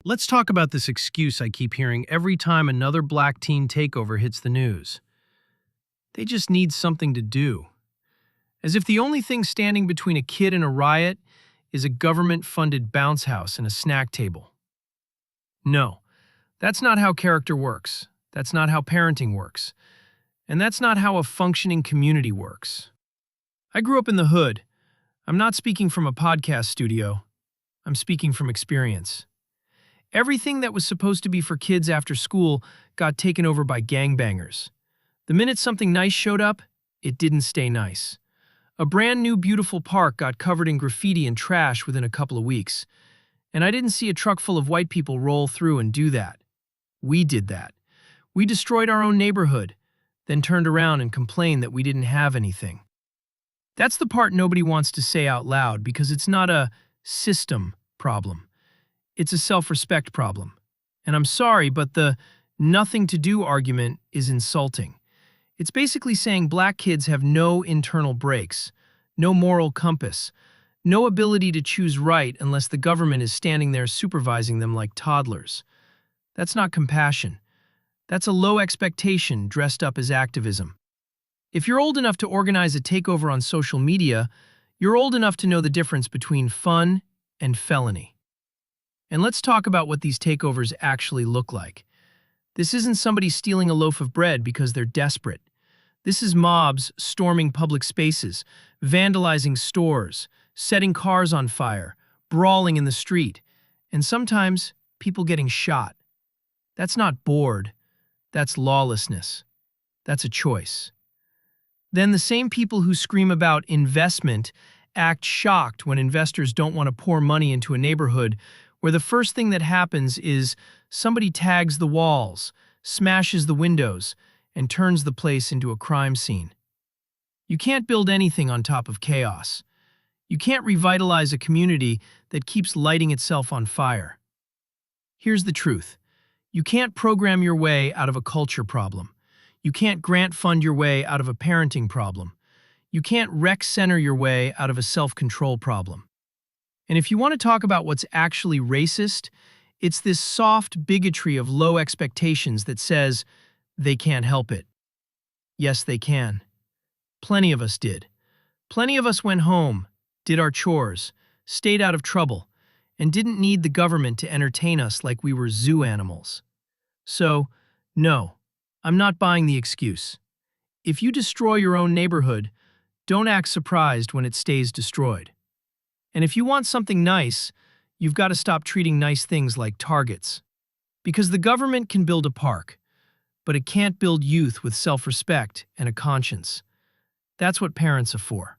Let's talk about this excuse I keep hearing every time another black teen takeover hits the news. They just need something to do. As if the only thing standing between a kid and a riot is a government-funded bounce house and a snack table. No, that's not how character works. That's not how parenting works. And that's not how a functioning community works. I grew up in the hood. I'm not speaking from a podcast studio. I'm speaking from experience. Everything that was supposed to be for kids after school got taken over by gangbangers. The minute something nice showed up, it didn't stay nice. A brand new beautiful park got covered in graffiti and trash within a couple of weeks. And I didn't see a truck full of white people roll through and do that. We did that. We destroyed our own neighborhood, then turned around and complained that we didn't have anything. That's the part nobody wants to say out loud because it's not a system problem. It's a self-respect problem. And I'm sorry, but the nothing to do argument is insulting. It's basically saying black kids have no internal brakes, no moral compass, no ability to choose right unless the government is standing there supervising them like toddlers. That's not compassion. That's a low expectation dressed up as activism. If you're old enough to organize a takeover on social media, you're old enough to know the difference between fun and felony. And let's talk about what these takeovers actually look like. This isn't somebody stealing a loaf of bread because they're desperate. This is mobs storming public spaces, vandalizing stores, setting cars on fire, brawling in the street, and sometimes people getting shot. That's not bored. That's lawlessness. That's a choice. Then the same people who scream about investment act shocked when investors don't want to pour money into a neighborhood where the first thing that happens is somebody tags the walls, smashes the windows, and turns the place into a crime scene. You can't build anything on top of chaos. You can't revitalize a community that keeps lighting itself on fire. Here's the truth. You can't program your way out of a culture problem. You can't grant fund your way out of a parenting problem. You can't rec center your way out of a self-control problem. And if you want to talk about what's actually racist, it's this soft bigotry of low expectations that says they can't help it. Yes, they can. Plenty of us did. Plenty of us went home, did our chores, stayed out of trouble, and didn't need the government to entertain us like we were zoo animals. So, no, I'm not buying the excuse. If you destroy your own neighborhood, don't act surprised when it stays destroyed. And if you want something nice, you've got to stop treating nice things like targets. Because the government can build a park, but it can't build youth with self-respect and a conscience. That's what parents are for.